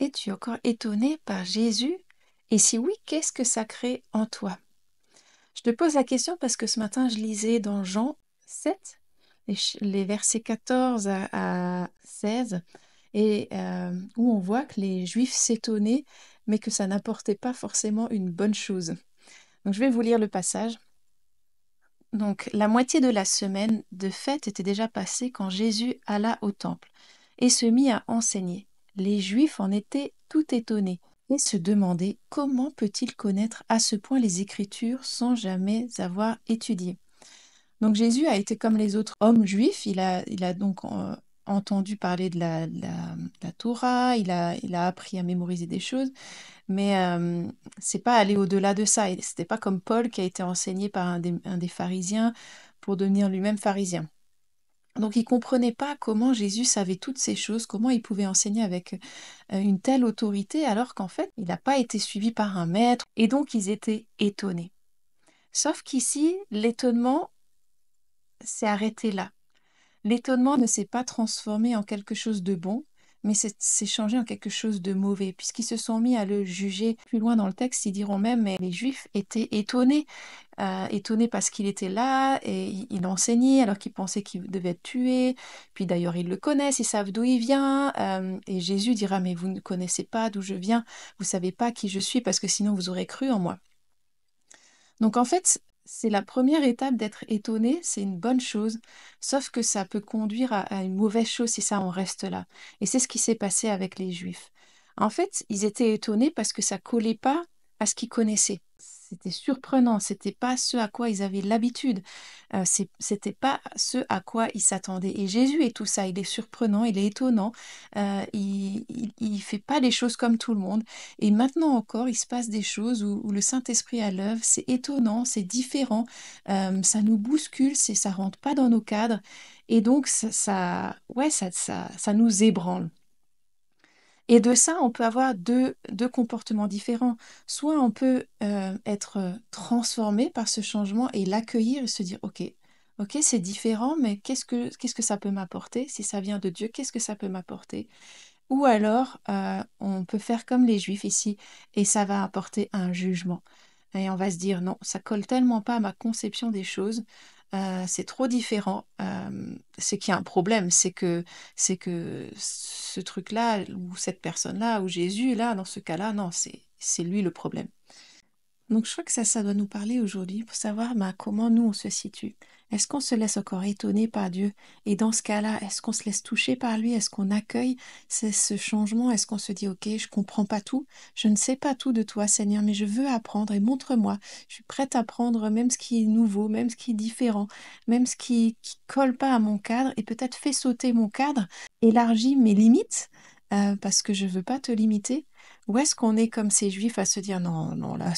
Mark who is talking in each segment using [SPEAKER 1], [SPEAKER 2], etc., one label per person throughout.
[SPEAKER 1] Es-tu encore étonné par Jésus? Et si oui, qu'est-ce que ça crée en toi? Je te pose la question parce que ce matin, je lisais dans Jean 7, les versets 14 à 16, et où on voit que les Juifs s'étonnaient, mais que ça n'apportait pas forcément une bonne chose. Donc je vais vous lire le passage. Donc la moitié de la semaine de fête était déjà passée quand Jésus alla au temple et se mit à enseigner. Les Juifs en étaient tout étonnés et se demandaient comment peut-il connaître à ce point les Écritures sans jamais avoir étudié. Donc Jésus a été comme les autres hommes juifs, il a donc entendu parler de la Torah, il a appris à mémoriser des choses, mais c'est pas aller au-delà de ça. Et c'était pas comme Paul qui a été enseigné par un des pharisiens pour devenir lui-même pharisien. Donc il comprenait pas comment Jésus savait toutes ces choses, comment il pouvait enseigner avec une telle autorité alors qu'en fait il n'a pas été suivi par un maître. Et donc ils étaient étonnés. Sauf qu'ici, l'étonnement s'est arrêté là. L'étonnement ne s'est pas transformé en quelque chose de bon, mais s'est changé en quelque chose de mauvais, puisqu'ils se sont mis à le juger. Plus loin dans le texte, ils diront même, mais les Juifs étaient étonnés, étonnés parce qu'il était là, et il enseignait alors qu'ils pensaient qu'il devait être tué. Puis d'ailleurs, ils le connaissent, ils savent d'où il vient, et Jésus dira, mais vous ne connaissez pas d'où je viens, vous savez pas qui je suis, parce que sinon vous aurez cru en moi. Donc en fait, c'est la première étape d'être étonné, c'est une bonne chose, sauf que ça peut conduire à une mauvaise chose si ça en reste là. Et c'est ce qui s'est passé avec les Juifs. En fait, ils étaient étonnés parce que ça collait pas à ce qu'ils connaissaient. C'était surprenant, c'était pas ce à quoi ils avaient l'habitude, c'était pas ce à quoi ils s'attendaient. Et Jésus est tout ça, il est surprenant, il est étonnant, il fait pas les choses comme tout le monde. Et maintenant encore, il se passe des choses où le Saint-Esprit est à l'œuvre, c'est étonnant, c'est différent, ça nous bouscule, ça rentre pas dans nos cadres, et donc ouais, ça nous ébranle. Et de ça, on peut avoir deux comportements différents. Soit on peut être transformé par ce changement et l'accueillir et se dire, OK, OK, c'est différent, mais qu'est-ce que ça peut m'apporter? Si ça vient de Dieu, qu'est-ce que ça peut m'apporter? Ou alors, on peut faire comme les Juifs ici, et ça va apporter un jugement. Et on va se dire, non, ça colle tellement pas à ma conception des choses, c'est trop différent. C'est qu'il y a un problème, c'est que ce truc-là, ou cette personne-là, ou Jésus, là, dans ce cas-là, non, c'est lui le problème. Donc je crois que ça doit nous parler aujourd'hui pour savoir comment nous on se situe. Est-ce qu'on se laisse encore étonner par Dieu? Et dans ce cas-là, est-ce qu'on se laisse toucher par lui? Est-ce qu'on accueille ce changement? Est-ce qu'on se dit, OK, je comprends pas tout, je ne sais pas tout de toi, Seigneur, mais je veux apprendre et montre-moi. Je suis prête à apprendre même ce qui est nouveau, même ce qui est différent, même ce qui colle pas à mon cadre, et peut-être fait sauter mon cadre, élargit mes limites, parce que je veux pas te limiter. Ou est-ce qu'on est comme ces Juifs à se dire non, non, là,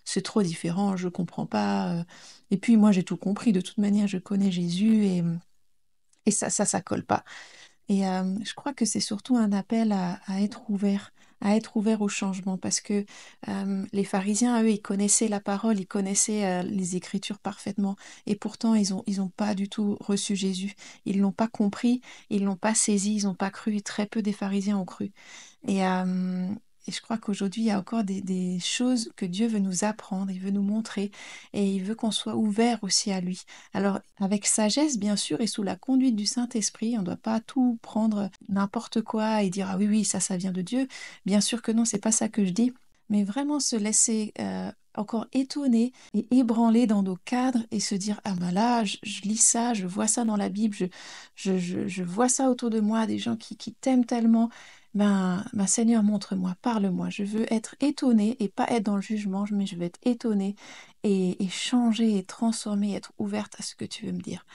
[SPEAKER 1] c'est trop différent, je comprends pas. Et puis moi, j'ai tout compris. De toute manière, je connais Jésus, et ça colle pas. Et je crois que c'est surtout un appel à être ouvert au changement, parce que les pharisiens, eux, ils connaissaient la parole, ils connaissaient les Écritures parfaitement, et pourtant, ils ont pas du tout reçu Jésus. Ils l'ont pas compris, ils l'ont pas saisi, ils ont pas cru. Très peu des pharisiens ont cru. Et je crois qu'aujourd'hui, il y a encore des choses que Dieu veut nous apprendre, il veut nous montrer, et il veut qu'on soit ouvert aussi à lui. Alors, avec sagesse, bien sûr, et sous la conduite du Saint-Esprit, on ne doit pas tout prendre n'importe quoi et dire, ah oui, oui, ça vient de Dieu. Bien sûr que non, c'est pas ça que je dis, mais vraiment se laisser encore étonner et ébranler dans nos cadres et se dire, ah ben là, je lis ça, je vois ça dans la Bible, je vois ça autour de moi, des gens qui t'aiment tellement. Ben, Seigneur, montre-moi, parle-moi. Je veux être étonnée et pas être dans le jugement, mais je veux être étonnée et changer et transformer, être ouverte à ce que tu veux me dire.